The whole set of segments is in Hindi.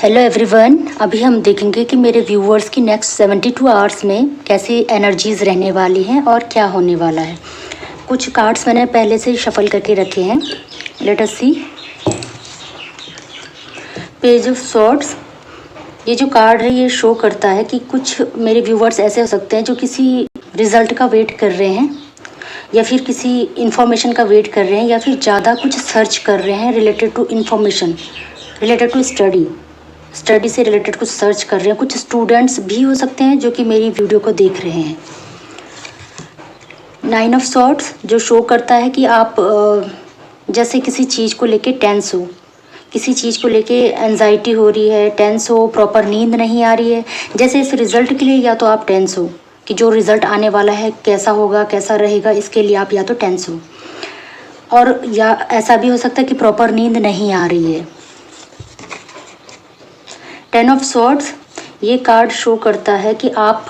हेलो एवरीवन, अभी हम देखेंगे कि मेरे व्यूअर्स की नेक्स्ट 72 आवर्स में कैसी एनर्जीज़ रहने वाली हैं और क्या होने वाला है। कुछ कार्ड्स मैंने पहले से शफल करके रखे हैं। Let us see. Page of swords, ये जो कार्ड है ये शो करता है कि कुछ मेरे व्यूअर्स ऐसे हो सकते हैं जो किसी रिज़ल्ट का वेट कर रहे हैं या फिर किसी इन्फॉर्मेशन का वेट कर रहे हैं या फिर ज़्यादा कुछ सर्च कर रहे हैं related to information, related to study से रिलेटेड कुछ सर्च कर रहे हैं। कुछ स्टूडेंट्स भी हो सकते हैं जो कि मेरी वीडियो को देख रहे हैं। 9 ऑफ सॉर्ड्स जो शो करता है कि आप जैसे किसी चीज़ को लेके टेंस हो, किसी चीज़ को लेके एंजाइटी हो रही है, टेंस हो, प्रॉपर नींद नहीं आ रही है। जैसे इस रिज़ल्ट के लिए या तो आप टेंस हो कि जो रिज़ल्ट आने वाला है कैसा होगा, कैसा रहेगा, इसके लिए आप या तो टेंस हो, और या ऐसा भी हो सकता है कि प्रॉपर नींद नहीं आ रही है। 10 ऑफ सॉर्ड्स, ये कार्ड शो करता है कि आप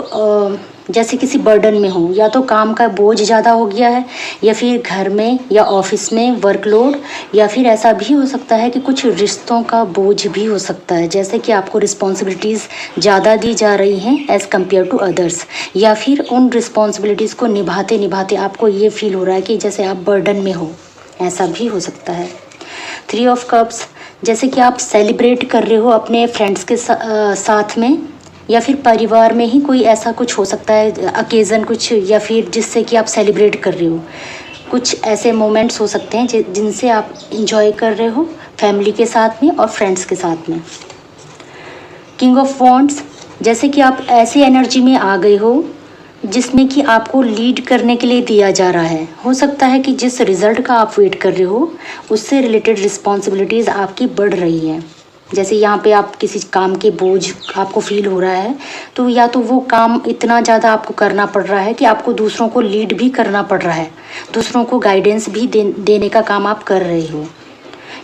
जैसे किसी बर्डन में हो, या तो काम का बोझ ज़्यादा हो गया है या फिर घर में या ऑफिस में वर्कलोड, या फिर ऐसा भी हो सकता है कि कुछ रिश्तों का बोझ भी हो सकता है, जैसे कि आपको रिस्पॉन्सिबिलिटीज़ ज़्यादा दी जा रही हैं एज़ कम्पेयर टू अदर्स, या फिर उन रिस्पॉन्सिबिलिटीज़ को निभाते निभाते आपको ये फील हो रहा है कि जैसे आप बर्डन में हो, ऐसा भी हो सकता है। 3 ऑफ कप्स, जैसे कि आप सेलिब्रेट कर रहे हो अपने फ्रेंड्स के साथ में, या फिर परिवार में ही कोई ऐसा कुछ हो सकता है अकेज़न कुछ, या फिर जिससे कि आप सेलिब्रेट कर रहे हो। कुछ ऐसे मोमेंट्स हो सकते हैं जिनसे आप इंजॉय कर रहे हो फैमिली के साथ में और फ्रेंड्स के साथ में। किंग ऑफ वॉन्ड्स, जैसे कि आप ऐसी एनर्जी में आ गए हो जिसमें कि आपको लीड करने के लिए दिया जा रहा है। हो सकता है कि जिस रिज़ल्ट का आप वेट कर रहे हो उससे रिलेटेड रिस्पॉन्सिबिलिटीज़ आपकी बढ़ रही हैं। जैसे यहाँ पे आप किसी काम के बोझ आपको फील हो रहा है, तो या तो वो काम इतना ज़्यादा आपको करना पड़ रहा है कि आपको दूसरों को लीड भी करना पड़ रहा है, दूसरों को गाइडेंस भी देने का काम आप कर रहे हो,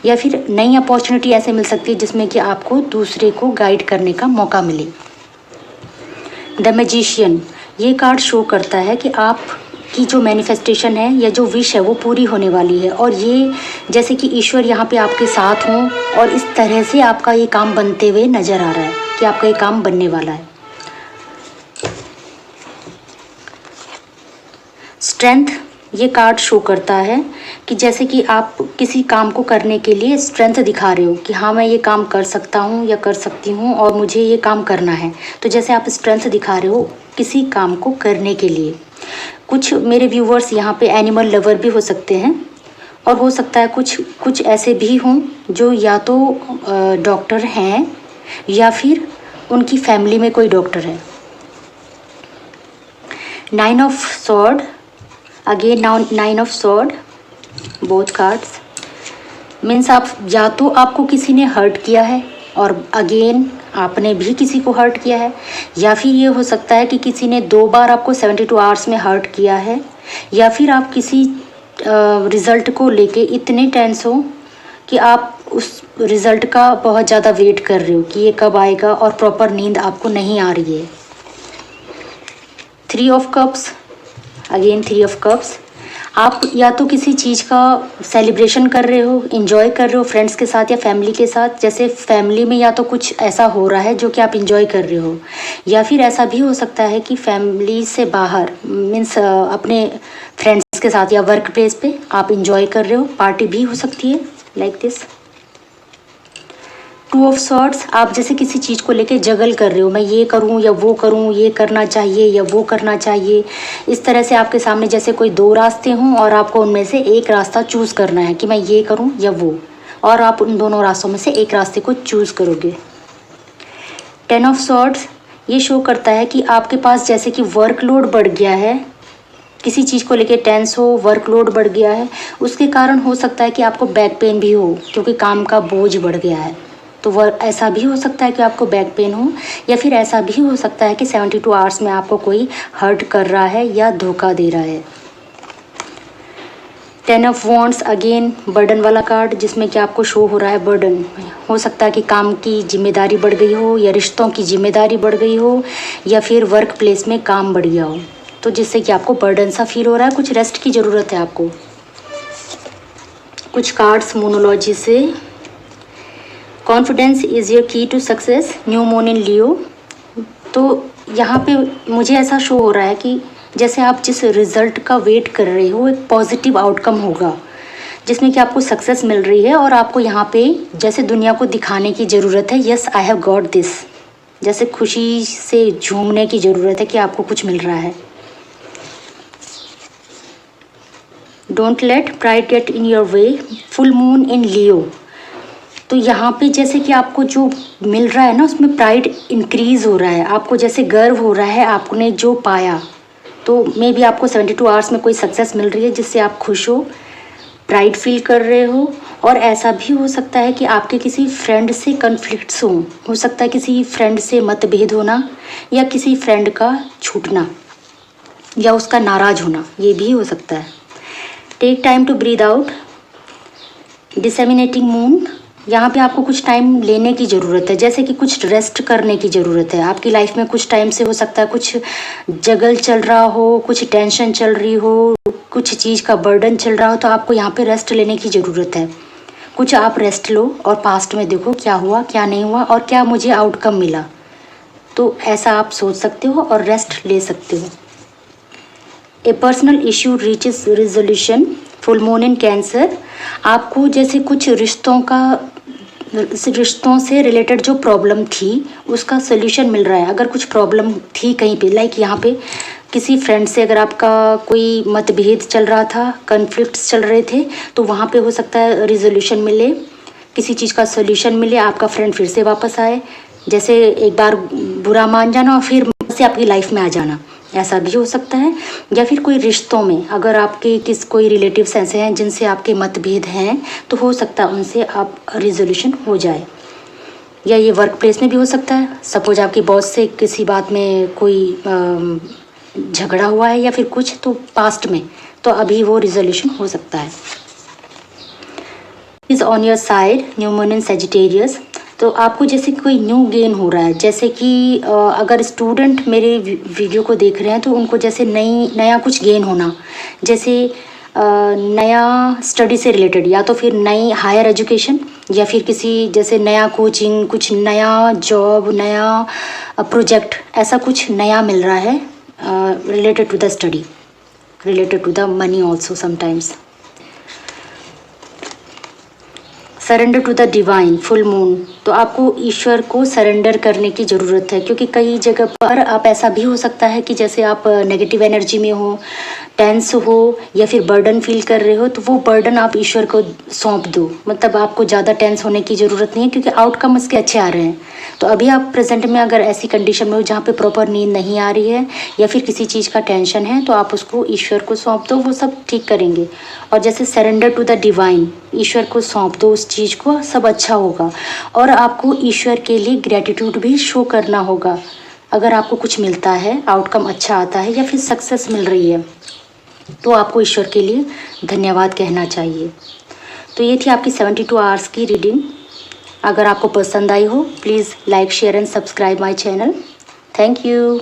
या फिर नई अपॉर्चुनिटी ऐसे मिल सकती है जिसमें कि आपको दूसरे को गाइड करने का मौका मिले। द मैजिशियन, ये कार्ड शो करता है कि आप की जो मैनिफेस्टेशन है या जो विश है वो पूरी होने वाली है, और ये जैसे कि ईश्वर यहाँ पे आपके साथ हों, और इस तरह से आपका ये काम बनते हुए नज़र आ रहा है कि आपका ये काम बनने वाला है। स्ट्रेंथ, ये कार्ड शो करता है कि जैसे कि आप किसी काम को करने के लिए स्ट्रेंथ दिखा रहे हो कि हाँ मैं ये काम कर सकता हूँ या कर सकती हूँ और मुझे ये काम करना है। तो जैसे आप स्ट्रेंथ दिखा रहे हो किसी काम को करने के लिए। कुछ मेरे व्यूवर्स यहाँ पे एनिमल लवर भी हो सकते हैं, और हो सकता है कुछ ऐसे भी हों जो या तो डॉक्टर हैं या फिर उनकी फैमिली में कोई डॉक्टर है। 9 of sword, again 9 of sword, both cards means आप या तो आपको किसी ने हर्ट किया है और अगेन आपने भी किसी को हर्ट किया है, या फिर ये हो सकता है कि किसी ने 2 बार आपको 72 आवर्स में हर्ट किया है, या फिर आप किसी रिज़ल्ट को लेके इतने टेंस हो कि आप उस रिज़ल्ट का बहुत ज़्यादा वेट कर रहे हो कि ये कब आएगा, और प्रॉपर नींद आपको नहीं आ रही है। 3 of cups, again 3 of cups, आप या तो किसी चीज़ का सेलिब्रेशन कर रहे हो, इंजॉय कर रहे हो फ्रेंड्स के साथ या फैमिली के साथ। जैसे फैमिली में या तो कुछ ऐसा हो रहा है जो कि आप इंजॉय कर रहे हो, या फिर ऐसा भी हो सकता है कि फैमिली से बाहर मीन्स अपने फ्रेंड्स के साथ या वर्क प्लेस पे आप इंजॉय कर रहे हो, पार्टी भी हो सकती है लाइक दिस। 2 ऑफ सॉर्ड्स, आप जैसे किसी चीज़ को लेके जगल कर रहे हो, मैं ये करूं या वो करूं, ये करना चाहिए या वो करना चाहिए। इस तरह से आपके सामने जैसे कोई 2 रास्ते हों और आपको उनमें से एक रास्ता चूज़ करना है कि मैं ये करूं या वो, और आप उन दोनों रास्तों में से एक रास्ते को चूज़ करोगे। 10 ऑफ सॉर्ड्स, ये शो करता है कि आपके पास जैसे कि वर्कलोड बढ़ गया है, किसी चीज़ को लेके टेंस हो, वर्कलोड बढ़ गया है, उसके कारण हो सकता है कि आपको बैक पेन भी हो क्योंकि काम का बोझ बढ़ गया है। तो वह ऐसा भी हो सकता है कि आपको बैक पेन हो, या फिर ऐसा भी हो सकता है कि 72 आवर्स में आपको कोई हर्ट कर रहा है या धोखा दे रहा है। 10 ऑफ वॉन्ड्स, अगेन बर्डन वाला कार्ड, जिसमें कि आपको शो हो रहा है बर्डन। हो सकता है कि काम की जिम्मेदारी बढ़ गई हो, या रिश्तों की जिम्मेदारी बढ़ गई हो, या फिर वर्क प्लेस में काम बढ़ गया हो, तो जिससे कि आपको बर्डन सा फील हो रहा है, कुछ रेस्ट की ज़रूरत है आपको। कुछ कार्ड्स मोनोलॉजी से confidence is your key to success, new moon in Leo. तो यहाँ पे मुझे ऐसा शो हो रहा है कि जैसे आप जिस रिज़ल्ट का वेट कर रहे हो एक पॉजिटिव आउटकम होगा, जिसमें कि आपको सक्सेस मिल रही है और आपको यहाँ पे जैसे दुनिया को दिखाने की ज़रूरत है, yes I have got this, जैसे खुशी से झूमने की ज़रूरत है कि आपको कुछ मिल रहा है। Don't let pride get in your way, full moon in Leo. तो यहाँ पे जैसे कि आपको जो मिल रहा है ना उसमें प्राइड इंक्रीज़ हो रहा है, आपको जैसे गर्व हो रहा है आपने जो पाया। तो मे बी आपको 72 आवर्स में कोई सक्सेस मिल रही है जिससे आप खुश हो, प्राइड फील कर रहे हो। और ऐसा भी हो सकता है कि आपके किसी फ्रेंड से कन्फ्लिक्ट्स हों, हो सकता है किसी फ्रेंड से मतभेद होना या किसी फ्रेंड का छूटना या उसका नाराज़ होना, ये भी हो सकता है। Take time to breathe out, disseminating moon. यहाँ पे आपको कुछ टाइम लेने की ज़रूरत है, जैसे कि कुछ रेस्ट करने की ज़रूरत है। आपकी लाइफ में कुछ टाइम से हो सकता है कुछ जगल चल रहा हो, कुछ टेंशन चल रही हो, कुछ चीज़ का बर्डन चल रहा हो, तो आपको यहाँ पे रेस्ट लेने की ज़रूरत है। कुछ आप रेस्ट लो और पास्ट में देखो क्या हुआ क्या नहीं हुआ और क्या मुझे आउटकम मिला। तो ऐसा आप सोच सकते हो और रेस्ट ले सकते हो। ए personal issue reaches resolution, full moon इन कैंसर। आपको जैसे कुछ रिश्तों से रिलेटेड जो प्रॉब्लम थी उसका सोल्यूशन मिल रहा है। अगर कुछ प्रॉब्लम थी कहीं पे, लाइक यहाँ पे किसी फ्रेंड से अगर आपका कोई मतभेद चल रहा था, कन्फ्लिक्ट्स चल रहे थे, तो वहाँ पे हो सकता है रिजोल्यूशन मिले, किसी चीज़ का सोल्यूशन मिले, आपका फ्रेंड फिर से वापस आए। जैसे एक बार बुरा मान जाना और फिर से आपकी लाइफ में आ जाना, ऐसा भी हो सकता है। या फिर कोई रिश्तों में अगर आपके कोई रिलेटिव्स ऐसे हैं जिनसे आपके मतभेद हैं, तो हो सकता है उनसे आप रिजोल्यूशन हो जाए। या ये वर्क प्लेस में भी हो सकता है, सपोज आपकी बॉस से किसी बात में कोई झगड़ा हुआ है या फिर कुछ, तो पास्ट में, तो अभी वो रिजोल्यूशन हो सकता है। Is on your side, new moon in Sagittarius. तो आपको जैसे कोई न्यू गेन हो रहा है, जैसे कि अगर स्टूडेंट मेरे वीडियो को देख रहे हैं तो उनको जैसे नया कुछ गेन होना, जैसे नया स्टडी से रिलेटेड, या तो फिर नई हायर एजुकेशन, या फिर किसी जैसे नया कोचिंग, कुछ नया जॉब, नया प्रोजेक्ट, ऐसा कुछ नया मिल रहा है related to the study, related to the money also sometimes. Surrender to the divine, full moon. तो आपको ईश्वर को सरेंडर करने की ज़रूरत है, क्योंकि कई जगह पर आप ऐसा भी हो सकता है कि जैसे आप नेगेटिव एनर्जी में हो, टेंस हो या फिर बर्डन फील कर रहे हो, तो वो बर्डन आप ईश्वर को सौंप दो। मतलब आपको ज़्यादा टेंस होने की ज़रूरत नहीं है, क्योंकि आउटकम उसके अच्छे आ रहे हैं। तो अभी आप प्रेजेंट में अगर ऐसी कंडीशन में हो जहाँ पे प्रॉपर नींद नहीं आ रही है या फिर किसी चीज़ का टेंशन है, तो आप उसको ईश्वर को सौंप दो, वो सब ठीक करेंगे। और जैसे सरेंडर टू द डिवाइन, ईश्वर को सौंप दो उस चीज़ को, सब अच्छा होगा। और आपको ईश्वर के लिए ग्रेटिट्यूड भी शो करना होगा। अगर आपको कुछ मिलता है, आउटकम अच्छा आता है या फिर सक्सेस मिल रही है, तो आपको ईश्वर के लिए धन्यवाद कहना चाहिए। तो ये थी आपकी 72 आवर्स की रीडिंग। अगर आपको पसंद आई हो, please like, share and subscribe my channel. Thank you.